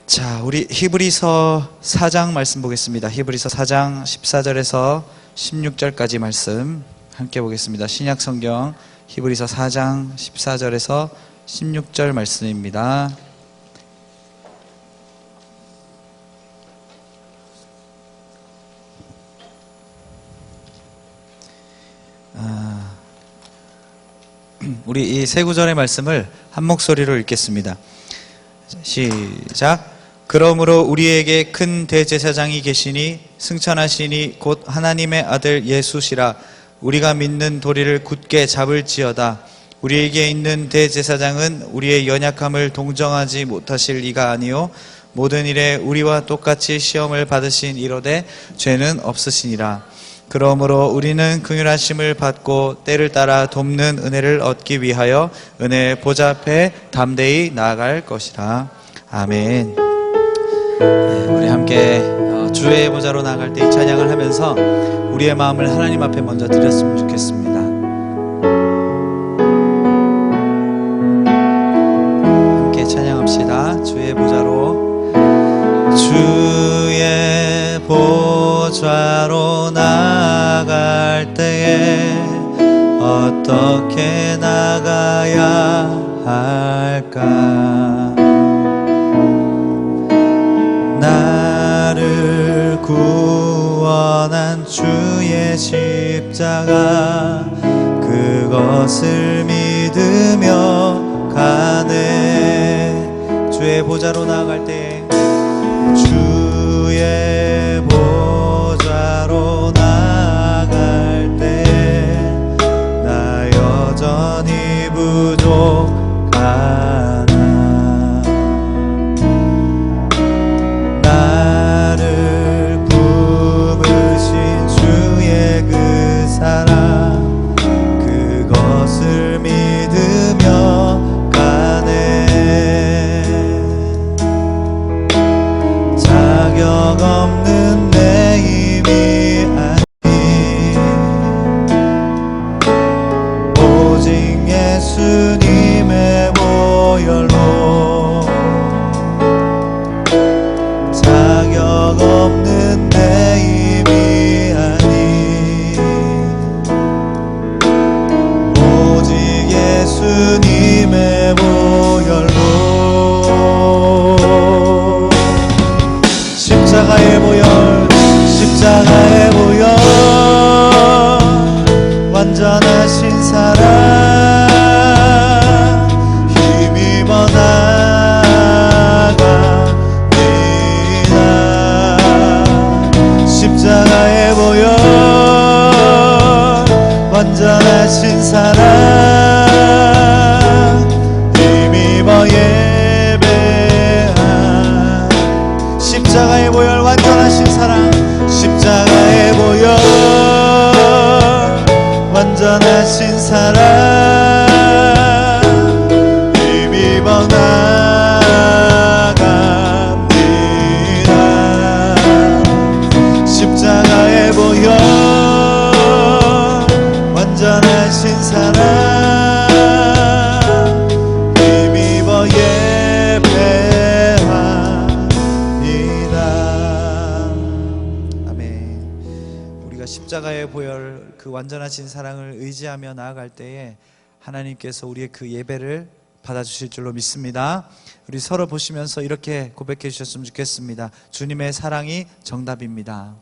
자, 우리 히브리서 4장 말씀 보겠습니다. 히브리서 4장 14절에서 16절까지 말씀 함께 보겠습니다. 신약 성경 히브리서 4장 14절에서 16절 말씀입니다. 우리 이 세 구절의 말씀을 한 목소리로 읽겠습니다. 시작. 그러므로 우리에게 큰 대제사장이 계시니 승천하시니 곧 하나님의 아들 예수시라. 우리가 믿는 도리를 굳게 잡을지어다. 우리에게 있는 대제사장은 우리의 연약함을 동정하지 못하실 이가 아니요 모든 일에 우리와 똑같이 시험을 받으신 이로되 죄는 없으시니라. 그러므로 우리는 긍휼하심을 받고 때를 따라 돕는 은혜를 얻기 위하여 은혜의 보좌 앞에 담대히 나아갈 것이라. 아멘. 우리 함께 주의 보좌로 나아갈 때 이 찬양을 하면서 우리의 마음을 하나님 앞에 먼저 드렸으면 좋겠습니다. 함께 찬양합시다. 주의 보좌로, 주의 보좌로 나아갈 때에 어떻게 나가야 할까? 나를 구원한 주의 십자가, 그것을 믿으며 가네. 주의 보좌로 나아갈 때, 주의 보좌로 나아갈 때 나 여전히 부족하나. 나를 품으신 주의 그 사랑, 그것을 믿으며 가네. 자격 없는 내 힘이 아니 오직 예수님의 보혈로, 자격 없는 내 힘이 아니 오직 예수님의 보혈로. 십자가의 보혈, 십자가의 보혈, 완전하신 사랑 힘입어 나아갑니다. 십자가의 보혈, 완전하신 사랑 힘입어 예배한. 십자가의 보혈, 완전하신 사랑, 십자가의 보혈, 완전하신 사랑 힘입어 나아갑니다. 십자가의 보혈, 완전하신 사랑 힘입어 예배합니다. 아멘. 우리가 십자가의 보혈, 그 완전하신 사랑을 의지하며 나아갈 때에 하나님께서 우리의 그 예배를 받아주실 줄로 믿습니다. 우리 서로 보시면서 이렇게 고백해 주셨으면 좋겠습니다. 주님의 사랑이 정답입니다.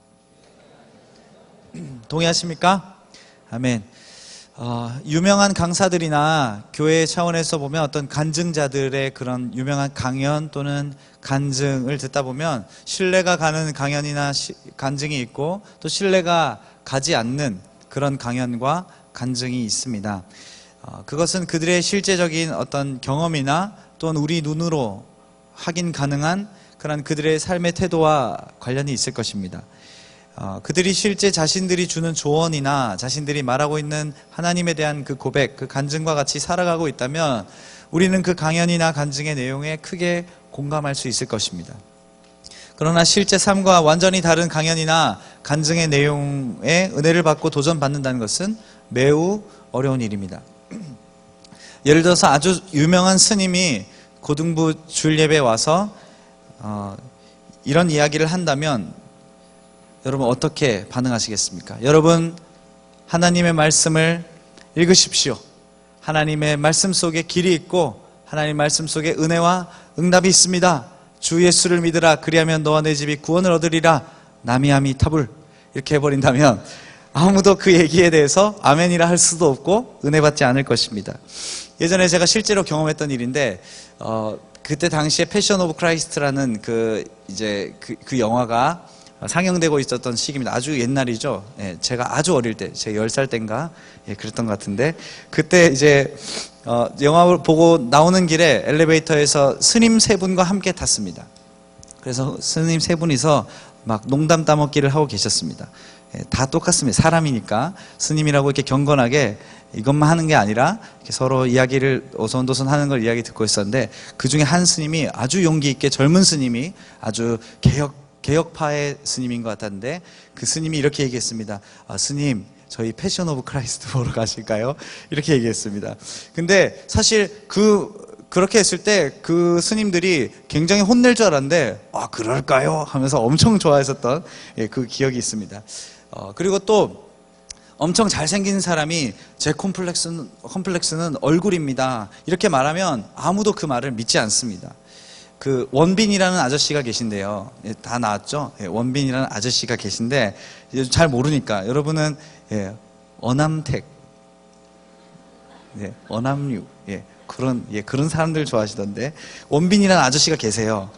동의하십니까? 아멘. 유명한 강사들이나 교회 차원에서 보면 어떤 간증자들의 그런 유명한 강연 또는 간증을 듣다 보면 신뢰가 가는 강연이나 간증이 있고 또 신뢰가 가지 않는 그런 강연과 간증이 있습니다. 그것은 그들의 실제적인 어떤 경험이나 또는 우리 눈으로 확인 가능한 그런 그들의 삶의 태도와 관련이 있을 것입니다. 그들이 실제 자신들이 주는 조언이나 자신들이 말하고 있는 하나님에 대한 그 고백, 그 간증과 같이 살아가고 있다면 우리는 그 강연이나 간증의 내용에 크게 공감할 수 있을 것입니다. 그러나 실제 삶과 완전히 다른 강연이나 간증의 내용에 은혜를 받고 도전받는다는 것은 매우 어려운 일입니다. 예를 들어서 아주 유명한 스님이 고등부 주일 예배에 와서 이런 이야기를 한다면 여러분 어떻게 반응하시겠습니까? 여러분 하나님의 말씀을 읽으십시오. 하나님의 말씀 속에 길이 있고 하나님 말씀 속에 은혜와 응답이 있습니다. 주 예수를 믿으라. 그리하면 너와 내 집이 구원을 얻으리라. 나미아미 타불. 이렇게 해버린다면 아무도 그 얘기에 대해서 아멘이라 할 수도 없고 은혜 받지 않을 것입니다. 예전에 제가 실제로 경험했던 일인데 그때 당시에 패션 오브 크라이스트라는 그 영화가 상영되고 있었던 시기입니다. 아주 옛날이죠. 예, 제가 아주 어릴 때, 제가 10살 때인가, 예, 그랬던 것 같은데, 그때 이제, 영화를 보고 나오는 길에 엘리베이터에서 스님 세 분과 함께 탔습니다. 그래서 스님 세 분이서 막 농담 따먹기를 하고 계셨습니다. 예, 다 똑같습니다. 사람이니까. 스님이라고 이렇게 경건하게 이것만 하는 게 아니라 이렇게 서로 이야기를 오손도손 하는 걸 이야기 듣고 있었는데, 그 중에 한 스님이 아주 용기 있게 젊은 스님이 아주 개혁파의 스님인 것 같았는데 그 스님이 이렇게 얘기했습니다. 스님, 저희 패션 오브 크라이스트 보러 가실까요? 이렇게 얘기했습니다. 근데 사실 그렇게 했을 때 그 스님들이 굉장히 혼낼 줄 알았는데 그럴까요? 하면서 엄청 좋아했었던 그 기억이 있습니다. 그리고 또 엄청 잘생긴 사람이 제 컴플렉스는 얼굴입니다. 이렇게 말하면 아무도 그 말을 믿지 않습니다. 그 원빈이라는 아저씨가 계신데요. 예, 다 나왔죠? 예, 원빈이라는 아저씨가 계신데 잘 모르니까 여러분은 어남택, 어남류, 그런 사람들 좋아하시던데 원빈이라는 아저씨가 계세요.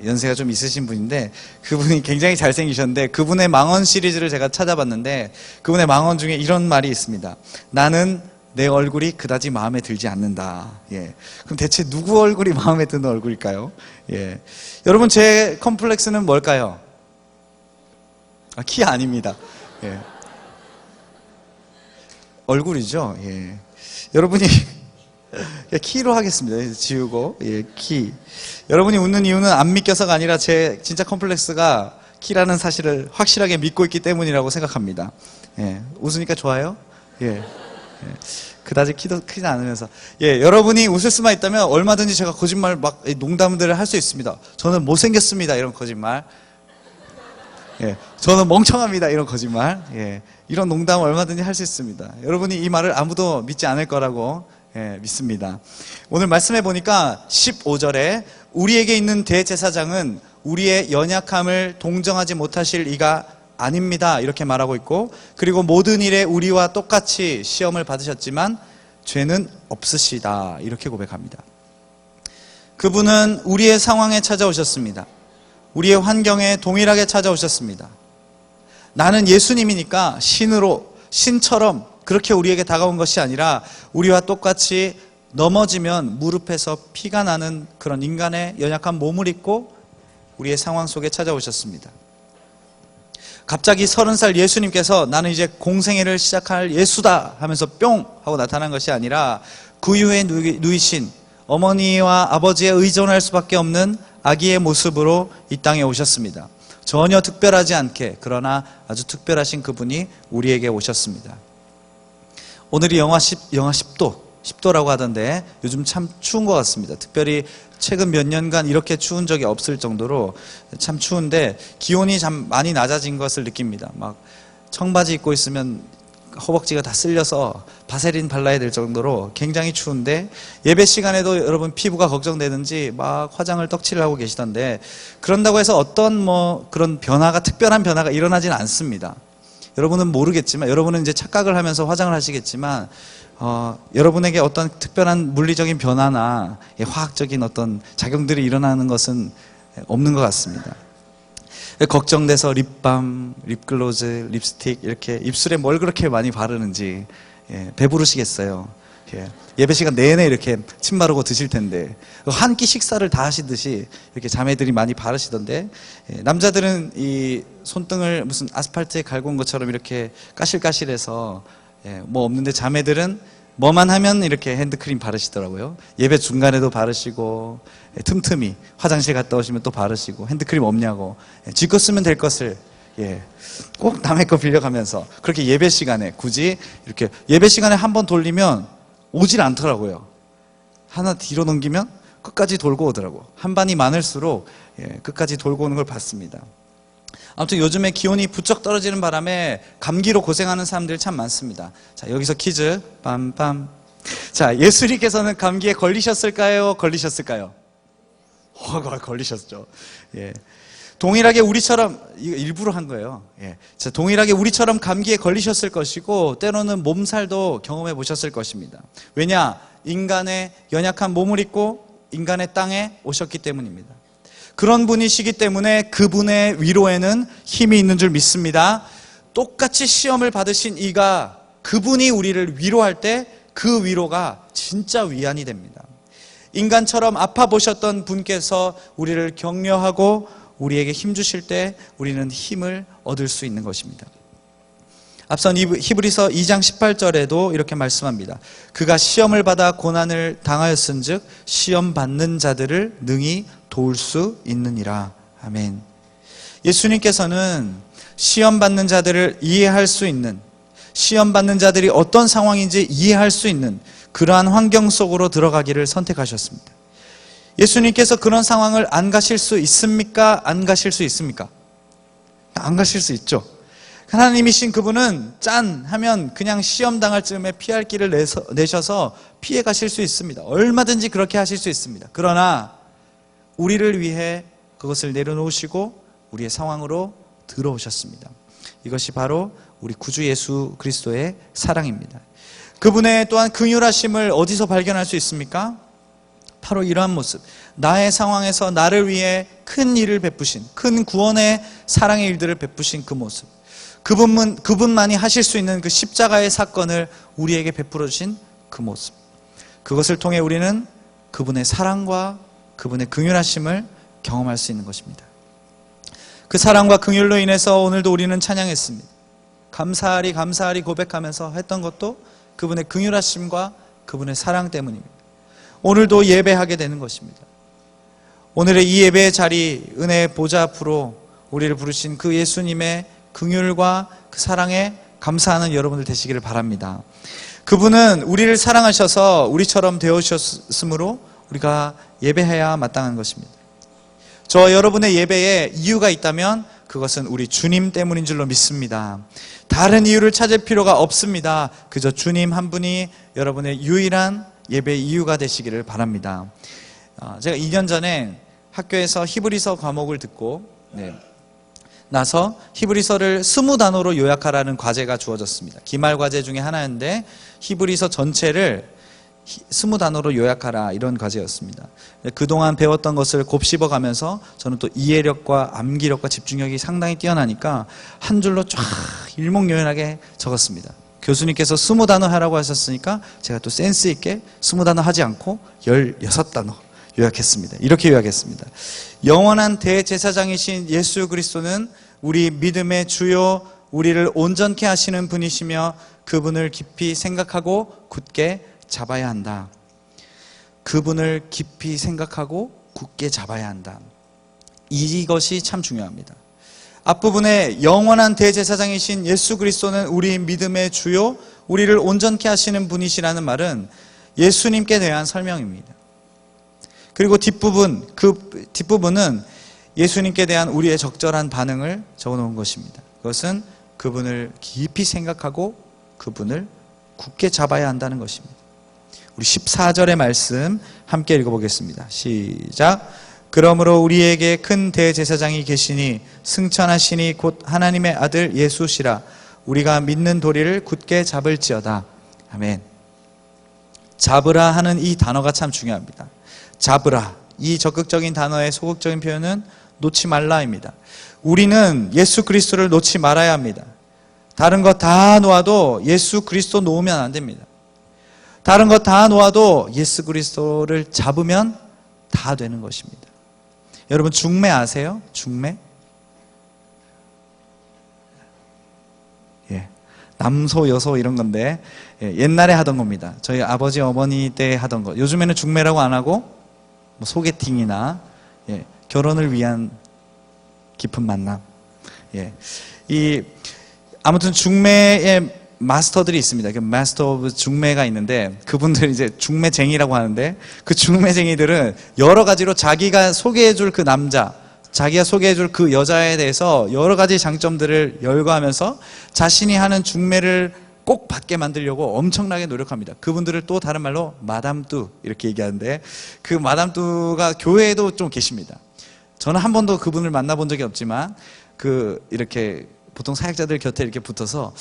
연세가 좀 있으신 분인데 그분이 굉장히 잘생기셨는데 그분의 망언 시리즈를 제가 찾아봤는데 그분의 망언 중에 이런 말이 있습니다. 나는 내 얼굴이 그다지 마음에 들지 않는다. 그럼 대체 누구 얼굴이 마음에 드는 얼굴일까요? 여러분 제 컴플렉스는 뭘까요? 키 아닙니다. 얼굴이죠. 여러분이 키로 하겠습니다. 지우고 키. 여러분이 웃는 이유는 안 믿겨서가 아니라 제 진짜 컴플렉스가 키라는 사실을 확실하게 믿고 있기 때문이라고 생각합니다. 웃으니까 좋아요? 그다지 키도 크지 않으면서 여러분이 웃을 수만 있다면 얼마든지 제가 거짓말 막 농담들을 할 수 있습니다. 저는 못생겼습니다 이런 거짓말, 저는 멍청합니다 이런 거짓말, 이런 농담 얼마든지 할 수 있습니다. 여러분이 이 말을 아무도 믿지 않을 거라고 믿습니다. 오늘 말씀해 보니까 15절에 우리에게 있는 대제사장은 우리의 연약함을 동정하지 못하실 이가 아닙니다 이렇게 말하고 있고, 그리고 모든 일에 우리와 똑같이 시험을 받으셨지만 죄는 없으시다 이렇게 고백합니다. 그분은 우리의 상황에 찾아오셨습니다. 우리의 환경에 동일하게 찾아오셨습니다. 나는 예수님이니까 신처럼 그렇게 우리에게 다가온 것이 아니라 우리와 똑같이 넘어지면 무릎에서 피가 나는 그런 인간의 연약한 몸을 입고 우리의 상황 속에 찾아오셨습니다. 갑자기 30살 예수님께서 나는 이제 공생애를 시작할 예수다 하면서 뿅 하고 나타난 것이 아니라 구유에 누이신 어머니와 아버지에 의존할 수밖에 없는 아기의 모습으로 이 땅에 오셨습니다. 전혀 특별하지 않게, 그러나 아주 특별하신 그분이 우리에게 오셨습니다. 오늘이 영하 10도라고 하던데 요즘 참 추운 것 같습니다. 특별히 최근 몇 년간 이렇게 추운 적이 없을 정도로 참 추운데 기온이 참 많이 낮아진 것을 느낍니다. 막 청바지 입고 있으면 허벅지가 다 쓸려서 바세린 발라야 될 정도로 굉장히 추운데, 예배 시간에도 여러분 피부가 걱정되는지 막 화장을 떡칠을 하고 계시던데, 그런다고 해서 어떤 그런 특별한 변화가 일어나지는 않습니다. 여러분은 모르겠지만, 여러분은 이제 착각을 하면서 화장을 하시겠지만 여러분에게 어떤 특별한 물리적인 변화나 화학적인 어떤 작용들이 일어나는 것은 없는 것 같습니다. 걱정돼서 립밤, 립글로즈, 립스틱 이렇게 입술에 뭘 그렇게 많이 바르는지 배부르시겠어요. 예배 시간 내내 이렇게 침 바르고 드실 텐데 한 끼 식사를 다 하시듯이 이렇게 자매들이 많이 바르시던데, 남자들은 이 손등을 무슨 아스팔트에 갈고 온 것처럼 이렇게 까실까실해서 뭐 없는데, 자매들은 뭐만 하면 이렇게 핸드크림 바르시더라고요. 예배 중간에도 바르시고 틈틈이 화장실 갔다 오시면 또 바르시고, 핸드크림 없냐고 지껏 쓰면 될 것을 꼭 남의 거 빌려가면서 그렇게 예배 시간에 굳이 이렇게 예배 시간에 한 번 돌리면 오질 않더라고요. 하나 뒤로 넘기면 끝까지 돌고 오더라고. 한 반이 많을수록 끝까지 돌고 오는 걸 봤습니다. 아무튼 요즘에 기온이 부쩍 떨어지는 바람에 감기로 고생하는 사람들이 참 많습니다. 자, 여기서 퀴즈. 빰빰. 자, 예수님께서는 감기에 걸리셨을까요? 걸리셨을까요? 걸리셨죠. 예. 동일하게 우리처럼, 이거 일부러 한 거예요. 예. 자, 동일하게 우리처럼 감기에 걸리셨을 것이고, 때로는 몸살도 경험해 보셨을 것입니다. 왜냐? 인간의 연약한 몸을 입고 인간의 땅에 오셨기 때문입니다. 그런 분이시기 때문에 그분의 위로에는 힘이 있는 줄 믿습니다. 똑같이 시험을 받으신 이가 그분이 우리를 위로할 때 그 위로가 진짜 위안이 됩니다. 인간처럼 아파 보셨던 분께서 우리를 격려하고 우리에게 힘 주실 때 우리는 힘을 얻을 수 있는 것입니다. 앞선 히브리서 2장 18절에도 이렇게 말씀합니다. 그가 시험을 받아 고난을 당하였은즉 시험 받는 자들을 능히 도울 수 있느니라. 아멘. 예수님께서는 시험 받는 자들을 이해할 수 있는, 시험 받는 자들이 어떤 상황인지 이해할 수 있는 그러한 환경 속으로 들어가기를 선택하셨습니다. 예수님께서 그런 상황을 안 가실 수 있습니까? 안 가실 수 있습니까? 안 가실 수 있죠. 하나님이신 그분은 짠 하면 그냥 시험 당할 즈음에 피할 길을 내셔서 피해 가실 수 있습니다. 얼마든지 그렇게 하실 수 있습니다. 그러나 우리를 위해 그것을 내려놓으시고 우리의 상황으로 들어오셨습니다. 이것이 바로 우리 구주 예수 그리스도의 사랑입니다. 그분의 또한 긍휼하심을 어디서 발견할 수 있습니까? 바로 이러한 모습. 나의 상황에서 나를 위해 큰 일을 베푸신, 큰 구원의 사랑의 일들을 베푸신 그 모습. 그분만이 하실 수 있는 그 십자가의 사건을 우리에게 베풀어 주신 그 모습. 그것을 통해 우리는 그분의 사랑과 그분의 긍휼하심을 경험할 수 있는 것입니다. 그 사랑과 긍휼로 인해서 오늘도 우리는 찬양했습니다. 감사하리 고백하면서 했던 것도 그분의 긍휼하심과 그분의 사랑 때문입니다. 오늘도 예배하게 되는 것입니다. 오늘의 이 예배의 자리, 은혜의 보좌 앞으로 우리를 부르신 그 예수님의 긍휼과 그 사랑에 감사하는 여러분들 되시기를 바랍니다. 그분은 우리를 사랑하셔서 우리처럼 되어주셨으므로 우리가 예배해야 마땅한 것입니다. 저와 여러분의 예배에 이유가 있다면 그것은 우리 주님 때문인 줄로 믿습니다. 다른 이유를 찾을 필요가 없습니다. 그저 주님 한 분이 여러분의 유일한 예배의 이유가 되시기를 바랍니다. 제가 2년 전에 학교에서 히브리서 과목을 듣고 나서 히브리서를 20단어로 요약하라는 과제가 주어졌습니다. 기말 과제 중에 하나인데 히브리서 전체를 20단어로 요약하라, 이런 과제였습니다. 그동안 배웠던 것을 곱씹어가면서 저는 또 이해력과 암기력과 집중력이 상당히 뛰어나니까 한 줄로 쫙 일목요연하게 적었습니다. 교수님께서 20단어 하라고 하셨으니까 제가 또 센스 있게 20단어 하지 않고 16단어 요약했습니다. 이렇게 요약했습니다. 영원한 대제사장이신 예수 그리스도는 우리 믿음의 주요, 우리를 온전케 하시는 분이시며 그분을 깊이 생각하고 굳게 잡아야 한다. 그분을 깊이 생각하고 굳게 잡아야 한다. 이것이 참 중요합니다. 앞부분에 영원한 대제사장이신 예수 그리스도는 우리 믿음의 주요, 우리를 온전케 하시는 분이시라는 말은 예수님께 대한 설명입니다. 그리고 그 뒷부분은 예수님께 대한 우리의 적절한 반응을 적어놓은 것입니다. 그것은 그분을 깊이 생각하고 그분을 굳게 잡아야 한다는 것입니다. 우리 14절의 말씀 함께 읽어보겠습니다. 시작. 그러므로 우리에게 큰 대제사장이 계시니 승천하시니 곧 하나님의 아들 예수시라. 우리가 믿는 도리를 굳게 잡을지어다. 아멘. 잡으라 하는 이 단어가 참 중요합니다. 잡으라, 이 적극적인 단어의 소극적인 표현은 놓지 말라입니다. 우리는 예수 그리스도를 놓지 말아야 합니다. 다른 것 다 놓아도 예수 그리스도 놓으면 안 됩니다. 다른 것 다 놓아도 예수 그리스도를 잡으면 다 되는 것입니다. 여러분 중매 아세요? 중매? 남소, 여소 이런 건데 옛날에 하던 겁니다. 저희 아버지, 어머니 때 하던 거. 요즘에는 중매라고 안 하고 소개팅이나 결혼을 위한 깊은 만남. 아무튼 중매의 마스터들이 있습니다. 그 마스터 오브 중매가 있는데 그분들 이제 중매쟁이라고 하는데 그 중매쟁이들은 여러 가지로 자기가 소개해줄 그 남자, 자기가 소개해줄 그 여자에 대해서 여러 가지 장점들을 열거하면서 자신이 하는 중매를 꼭 받게 만들려고 엄청나게 노력합니다. 그분들을 또 다른 말로 마담뚜 이렇게 얘기하는데 그 마담뚜가 교회에도 좀 계십니다. 저는 한 번도 그분을 만나본 적이 없지만 이렇게 보통 사역자들 곁에 이렇게 붙어서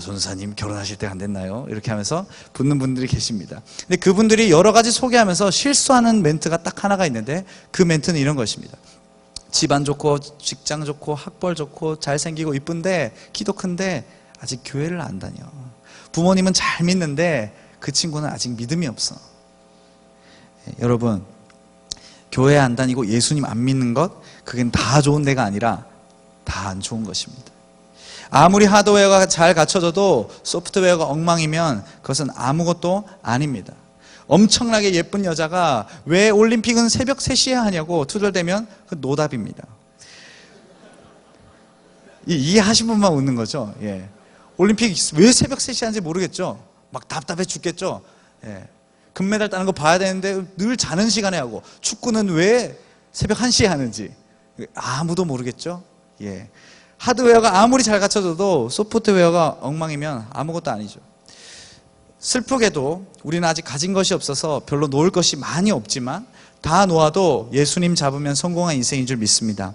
전사님 결혼하실 때 안 됐나요? 이렇게 하면서 붙는 분들이 계십니다. 근데 그분들이 여러 가지 소개하면서 실수하는 멘트가 딱 하나가 있는데 그 멘트는 이런 것입니다. 집안 좋고 직장 좋고 학벌 좋고 잘생기고 이쁜데 키도 큰데 아직 교회를 안 다녀. 부모님은 잘 믿는데 그 친구는 아직 믿음이 없어. 여러분, 교회 안 다니고 예수님 안 믿는 것, 그게 다 좋은 데가 아니라 다 안 좋은 것입니다. 아무리 하드웨어가 잘 갖춰져도 소프트웨어가 엉망이면 그것은 아무것도 아닙니다. 엄청나게 예쁜 여자가 왜 올림픽은 새벽 3시에 하냐고 투덜대면 그 노답입니다. 이해하신 분만 웃는 거죠. 예. 올림픽 왜 새벽 3시에 하는지 모르겠죠. 막 답답해 죽겠죠. 예. 금메달 따는 거 봐야 되는데 늘 자는 시간에 하고, 축구는 왜 새벽 1시에 하는지 아무도 모르겠죠. 예. 하드웨어가 아무리 잘 갖춰져도 소프트웨어가 엉망이면 아무것도 아니죠. 슬프게도 우리는 아직 가진 것이 없어서 별로 놓을 것이 많이 없지만 다 놓아도 예수님 잡으면 성공한 인생인 줄 믿습니다.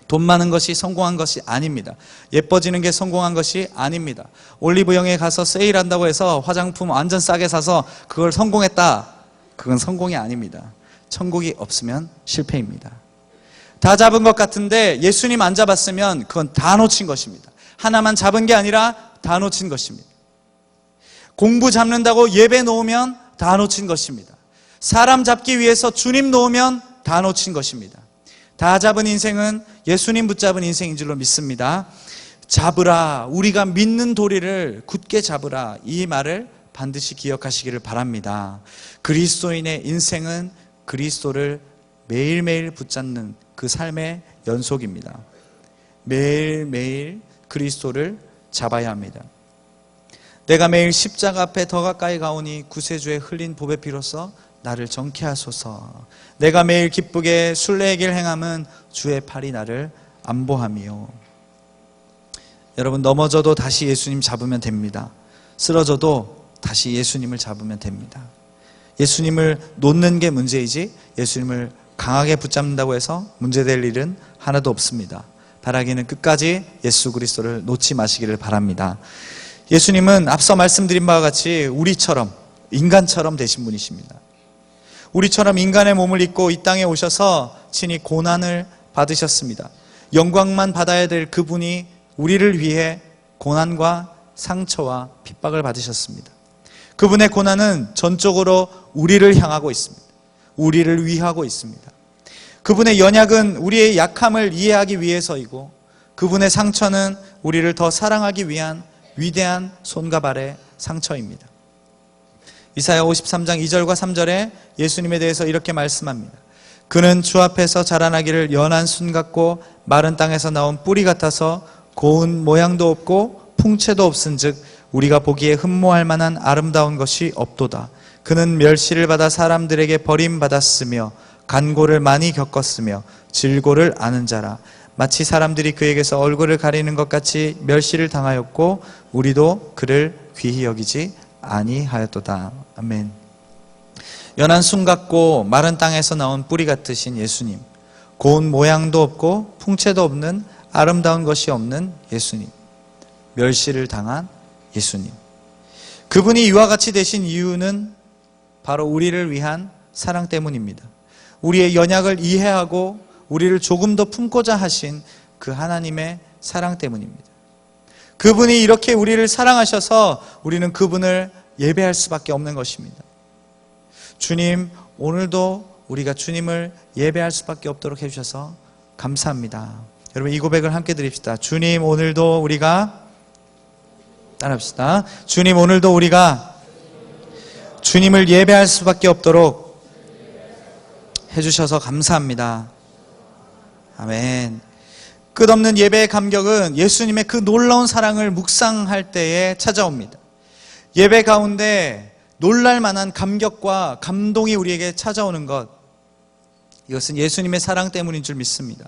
돈 많은 것이 성공한 것이 아닙니다. 예뻐지는 게 성공한 것이 아닙니다. 올리브영에 가서 세일한다고 해서 화장품 완전 싸게 사서 그걸 성공했다, 그건 성공이 아닙니다. 천국이 없으면 실패입니다. 다 잡은 것 같은데 예수님 안 잡았으면 그건 다 놓친 것입니다. 하나만 잡은 게 아니라 다 놓친 것입니다. 공부 잡는다고 예배 놓으면 다 놓친 것입니다. 사람 잡기 위해서 주님 놓으면 다 놓친 것입니다. 다 잡은 인생은 예수님 붙잡은 인생인 줄로 믿습니다. 잡으라, 우리가 믿는 도리를 굳게 잡으라, 이 말을 반드시 기억하시기를 바랍니다. 그리스도인의 인생은 그리스도를 매일매일 붙잡는 그 삶의 연속입니다. 매일매일 그리스도를 잡아야 합니다. 내가 매일 십자가 앞에 더 가까이 가오니 구세주의 흘린 보배 피로써 나를 정케 하소서. 내가 매일 기쁘게 순례의 길 행함은 주의 팔이 나를 안보함이요. 여러분, 넘어져도 다시 예수님 잡으면 됩니다. 쓰러져도 다시 예수님을 잡으면 됩니다. 예수님을 놓는 게 문제이지 예수님을 강하게 붙잡는다고 해서 문제될 일은 하나도 없습니다. 바라기는 끝까지 예수 그리스도를 놓지 마시기를 바랍니다. 예수님은 앞서 말씀드린 바와 같이 우리처럼, 인간처럼 되신 분이십니다. 우리처럼 인간의 몸을 입고 이 땅에 오셔서 친히 고난을 받으셨습니다. 영광만 받아야 될 그분이 우리를 위해 고난과 상처와 핍박을 받으셨습니다. 그분의 고난은 전적으로 우리를 향하고 있습니다. 우리를 위하고 있습니다. 그분의 연약은 우리의 약함을 이해하기 위해서이고, 그분의 상처는 우리를 더 사랑하기 위한 위대한 손과 발의 상처입니다. 이사야 53장 2절과 3절에 예수님에 대해서 이렇게 말씀합니다. 그는 주 앞에서 자라나기를 연한 순 같고 마른 땅에서 나온 뿌리 같아서 고운 모양도 없고 풍채도 없은즉 우리가 보기에 흠모할 만한 아름다운 것이 없도다. 그는 멸시를 받아 사람들에게 버림받았으며 간고를 많이 겪었으며 질고를 아는 자라. 마치 사람들이 그에게서 얼굴을 가리는 것 같이 멸시를 당하였고 우리도 그를 귀히 여기지 아니하였도다. 아멘. 연한 순 같고 마른 땅에서 나온 뿌리 같으신 예수님, 고운 모양도 없고 풍채도 없는 아름다운 것이 없는 예수님, 멸시를 당한 예수님, 그분이 이와 같이 되신 이유는 바로 우리를 위한 사랑 때문입니다. 우리의 연약을 이해하고 우리를 조금 더 품고자 하신 그 하나님의 사랑 때문입니다. 그분이 이렇게 우리를 사랑하셔서 우리는 그분을 예배할 수밖에 없는 것입니다. 주님, 오늘도 우리가 주님을 예배할 수밖에 없도록 해주셔서 감사합니다. 여러분, 이 고백을 함께 드립시다. 주님, 오늘도 우리가, 따라합시다. 주님, 오늘도 우리가 주님을 예배할 수밖에 없도록 해주셔서 감사합니다. 아멘. 끝없는 예배의 감격은 예수님의 그 놀라운 사랑을 묵상할 때에 찾아옵니다. 예배 가운데 놀랄 만한 감격과 감동이 우리에게 찾아오는 것, 이것은 예수님의 사랑 때문인 줄 믿습니다.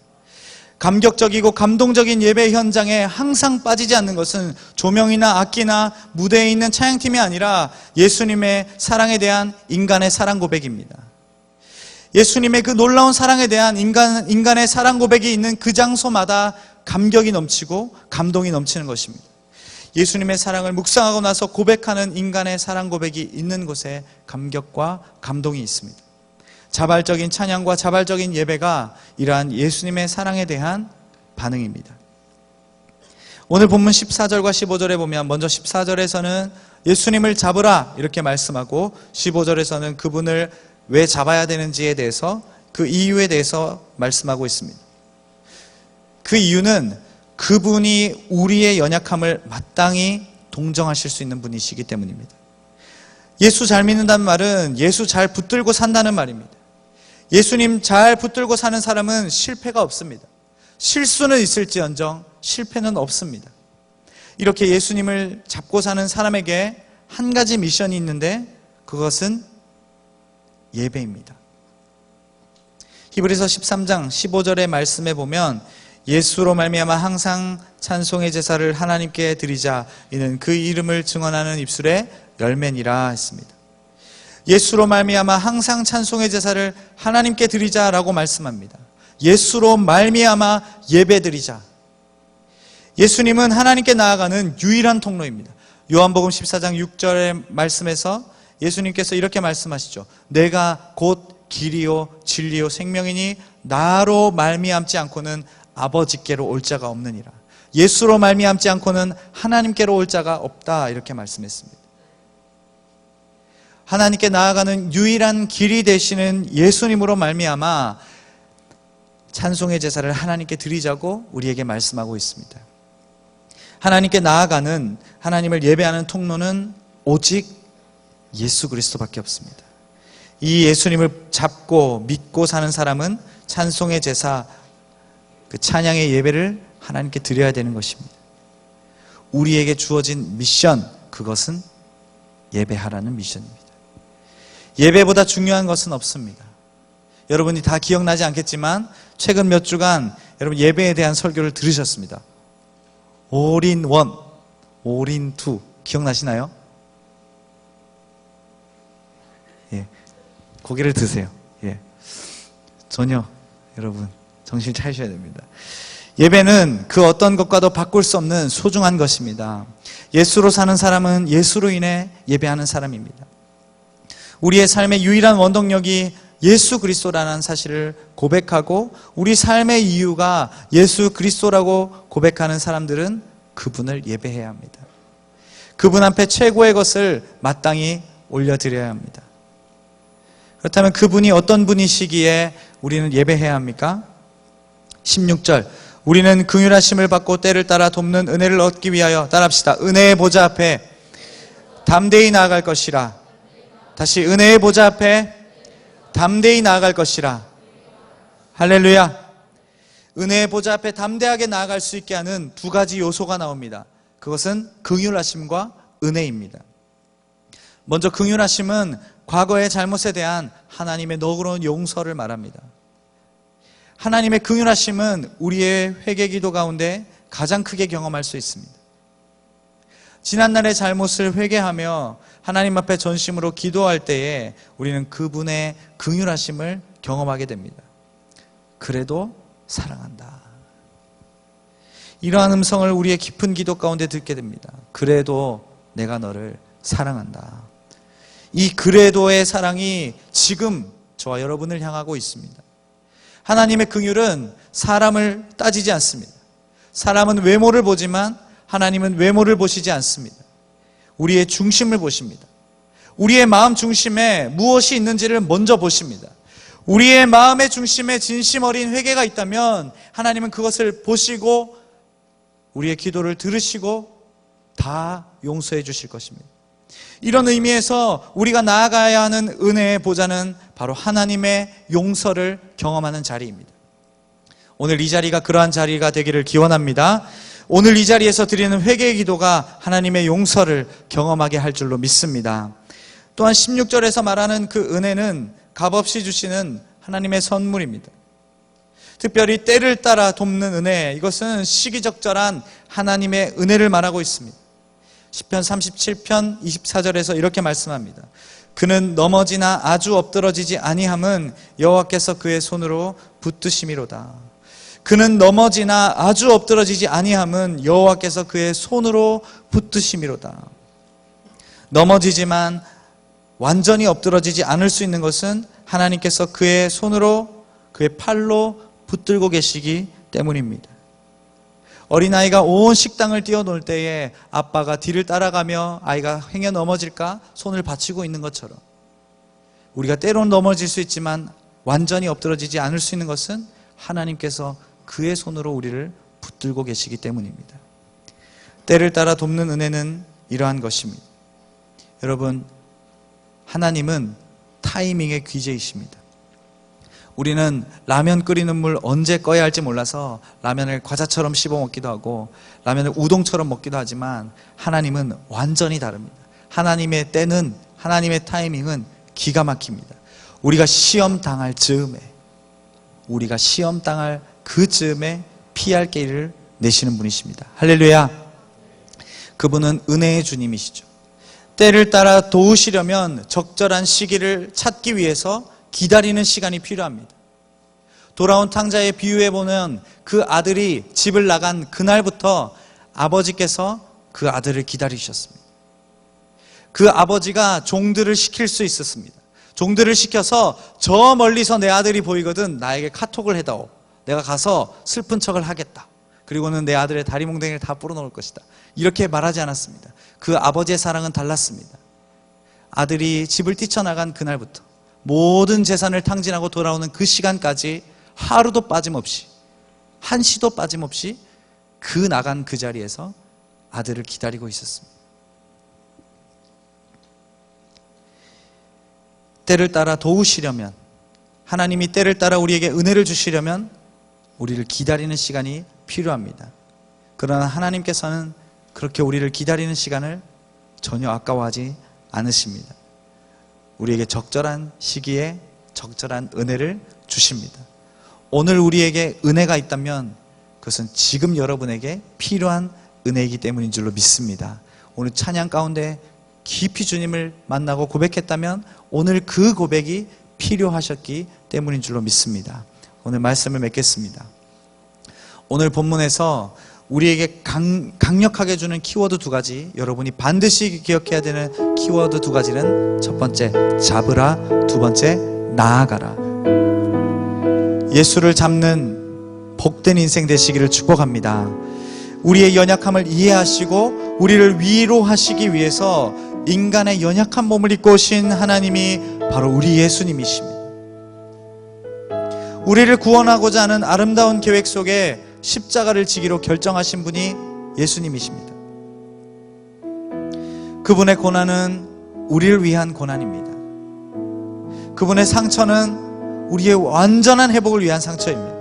감격적이고 감동적인 예배 현장에 항상 빠지지 않는 것은 조명이나 악기나 무대에 있는 찬양팀이 아니라 예수님의 사랑에 대한 인간의 사랑 고백입니다. 예수님의 그 놀라운 사랑에 대한 인간의 사랑 고백이 있는 그 장소마다 감격이 넘치고 감동이 넘치는 것입니다. 예수님의 사랑을 묵상하고 나서 고백하는 인간의 사랑 고백이 있는 곳에 감격과 감동이 있습니다. 자발적인 찬양과 자발적인 예배가 이러한 예수님의 사랑에 대한 반응입니다. 오늘 본문 14절과 15절에 보면 먼저 14절에서는 예수님을 잡으라 이렇게 말씀하고 15절에서는 그분을 왜 잡아야 되는지에 대해서 그 이유에 대해서 말씀하고 있습니다. 그 이유는 그분이 우리의 연약함을 마땅히 동정하실 수 있는 분이시기 때문입니다. 예수 잘 믿는다는 말은 예수 잘 붙들고 산다는 말입니다. 예수님 잘 붙들고 사는 사람은 실패가 없습니다. 실수는 있을지언정 실패는 없습니다. 이렇게 예수님을 잡고 사는 사람에게 한 가지 미션이 있는데 그것은 예배입니다. 히브리서 13장 15절의 말씀에 보면 예수로 말미암아 항상 찬송의 제사를 하나님께 드리자 이는 그 이름을 증언하는 입술의 열매니라 했습니다. 예수로 말미암아 항상 찬송의 제사를 하나님께 드리자라고 말씀합니다. 예수로 말미암아 예배드리자. 예수님은 하나님께 나아가는 유일한 통로입니다. 요한복음 14장 6절의 말씀에서 예수님께서 이렇게 말씀하시죠. 내가 곧 길이요 진리요 생명이니 나로 말미암지 않고는 아버지께로 올 자가 없느니라. 예수로 말미암지 않고는 하나님께로 올 자가 없다 이렇게 말씀했습니다. 하나님께 나아가는 유일한 길이 되시는 예수님으로 말미암아 찬송의 제사를 하나님께 드리자고 우리에게 말씀하고 있습니다. 하나님께 나아가는, 하나님을 예배하는 통로는 오직 예수 그리스도밖에 없습니다. 이 예수님을 잡고 믿고 사는 사람은 찬송의 제사, 그 찬양의 예배를 하나님께 드려야 되는 것입니다. 우리에게 주어진 미션, 그것은 예배하라는 미션입니다. 예배보다 중요한 것은 없습니다. 여러분이 다 기억나지 않겠지만 최근 몇 주간 여러분 예배에 대한 설교를 들으셨습니다. All in one, All in two 기억나시나요? 예, 고개를 드세요. 예, 전혀 여러분 정신 차리셔야 됩니다. 예배는 그 어떤 것과도 바꿀 수 없는 소중한 것입니다. 예수로 사는 사람은 예수로 인해 예배하는 사람입니다. 우리의 삶의 유일한 원동력이 예수 그리스도라는 사실을 고백하고 우리 삶의 이유가 예수 그리스도라고 고백하는 사람들은 그분을 예배해야 합니다. 그분 앞에 최고의 것을 마땅히 올려드려야 합니다. 그렇다면 그분이 어떤 분이시기에 우리는 예배해야 합니까? 16절 우리는 긍휼하심을 받고 때를 따라 돕는 은혜를 얻기 위하여 따라합시다. 은혜의 보좌 앞에 담대히 나아갈 것이라. 다시 은혜의 보좌 앞에 담대히 나아갈 것이라. 할렐루야. 은혜의 보좌 앞에 담대하게 나아갈 수 있게 하는 두 가지 요소가 나옵니다. 그것은 긍휼하심과 은혜입니다. 먼저 긍휼하심은 과거의 잘못에 대한 하나님의 너그러운 용서를 말합니다. 하나님의 긍휼하심은 우리의 회개기도 가운데 가장 크게 경험할 수 있습니다. 지난날의 잘못을 회개하며 하나님 앞에 전심으로 기도할 때에 우리는 그분의 긍휼하심을 경험하게 됩니다. 그래도 사랑한다. 이러한 음성을 우리의 깊은 기도 가운데 듣게 됩니다. 그래도 내가 너를 사랑한다. 이 그래도의 사랑이 지금 저와 여러분을 향하고 있습니다. 하나님의 긍휼은 사람을 따지지 않습니다. 사람은 외모를 보지만 하나님은 외모를 보시지 않습니다. 우리의 중심을 보십니다. 우리의 마음 중심에 무엇이 있는지를 먼저 보십니다. 우리의 마음의 중심에 진심 어린 회개가 있다면 하나님은 그것을 보시고 우리의 기도를 들으시고 다 용서해 주실 것입니다. 이런 의미에서 우리가 나아가야 하는 은혜의 보좌는 바로 하나님의 용서를 경험하는 자리입니다. 오늘 이 자리가 그러한 자리가 되기를 기원합니다. 오늘 이 자리에서 드리는 회개의 기도가 하나님의 용서를 경험하게 할 줄로 믿습니다. 또한 16절에서 말하는 그 은혜는 값없이 주시는 하나님의 선물입니다. 특별히 때를 따라 돕는 은혜, 이것은 시기적절한 하나님의 은혜를 말하고 있습니다. 시편 37편 24절에서 이렇게 말씀합니다. 그는 넘어지나 아주 엎드러지지 아니함은 여호와께서 그의 손으로 붙드심이로다. 그는 넘어지나 아주 엎드러지지 아니함은 여호와께서 그의 손으로 붙드심이로다. 넘어지지만 완전히 엎드러지지 않을 수 있는 것은 하나님께서 그의 손으로, 그의 팔로 붙들고 계시기 때문입니다. 어린아이가 온 식당을 뛰어놀 때에 아빠가 뒤를 따라가며 아이가 행여 넘어질까 손을 받치고 있는 것처럼, 우리가 때론 넘어질 수 있지만 완전히 엎드러지지 않을 수 있는 것은 하나님께서 그의 손으로 우리를 붙들고 계시기 때문입니다. 때를 따라 돕는 은혜는 이러한 것입니다. 여러분, 하나님은 타이밍의 귀재이십니다. 우리는 라면 끓이는 물 언제 꺼야 할지 몰라서 라면을 과자처럼 씹어 먹기도 하고 라면을 우동처럼 먹기도 하지만 하나님은 완전히 다릅니다. 하나님의 때는, 하나님의 타이밍은 기가 막힙니다. 우리가 시험 당할 즈음에, 우리가 시험 당할 그 즈음에 피할 길을 내시는 분이십니다. 할렐루야. 그분은 은혜의 주님이시죠. 때를 따라 도우시려면 적절한 시기를 찾기 위해서 기다리는 시간이 필요합니다. 돌아온 탕자의 비유에 보면 그 아들이 집을 나간 그날부터 아버지께서 그 아들을 기다리셨습니다. 그 아버지가 종들을 시킬 수 있었습니다. 종들을 시켜서 저 멀리서 내 아들이 보이거든 나에게 카톡을 해다오. 내가 가서 슬픈 척을 하겠다. 그리고는 내 아들의 다리 몽둥이를 다 불어넣을 것이다. 이렇게 말하지 않았습니다. 그 아버지의 사랑은 달랐습니다. 아들이 집을 뛰쳐나간 그날부터 모든 재산을 탕진하고 돌아오는 그 시간까지 하루도 빠짐없이, 한시도 빠짐없이 그 나간 그 자리에서 아들을 기다리고 있었습니다. 때를 따라 도우시려면, 하나님이 때를 따라 우리에게 은혜를 주시려면 우리를 기다리는 시간이 필요합니다. 그러나 하나님께서는 그렇게 우리를 기다리는 시간을 전혀 아까워하지 않으십니다. 우리에게 적절한 시기에 적절한 은혜를 주십니다. 오늘 우리에게 은혜가 있다면 그것은 지금 여러분에게 필요한 은혜이기 때문인 줄로 믿습니다. 오늘 찬양 가운데 깊이 주님을 만나고 고백했다면 오늘 그 고백이 필요하셨기 때문인 줄로 믿습니다. 오늘 말씀을 맺겠습니다. 오늘 본문에서 우리에게 강력하게 주는 키워드 2가지, 여러분이 반드시 기억해야 되는 키워드 2가지는 첫 번째, 잡으라. 두 번째, 나아가라. 예수를 잡는 복된 인생 되시기를 축복합니다. 우리의 연약함을 이해하시고 우리를 위로하시기 위해서 인간의 연약한 몸을 입고 오신 하나님이 바로 우리 예수님이십니다. 우리를 구원하고자 하는 아름다운 계획 속에 십자가를 지기로 결정하신 분이 예수님이십니다. 그분의 고난은 우리를 위한 고난입니다. 그분의 상처는 우리의 완전한 회복을 위한 상처입니다.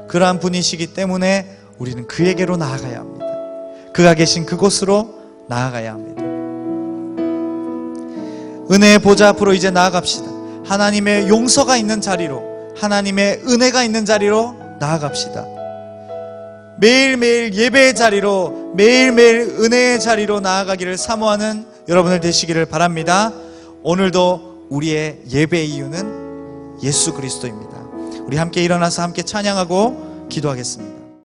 그러한 분이시기 때문에 우리는 그에게로 나아가야 합니다. 그가 계신 그곳으로 나아가야 합니다. 은혜의 보좌 앞으로 이제 나아갑시다. 하나님의 용서가 있는 자리로, 하나님의 은혜가 있는 자리로 나아갑시다. 매일매일 예배의 자리로, 매일매일 은혜의 자리로 나아가기를 사모하는 여러분들 되시기를 바랍니다. 오늘도 우리의 예배의 이유는 예수 그리스도입니다. 우리 함께 일어나서 함께 찬양하고 기도하겠습니다.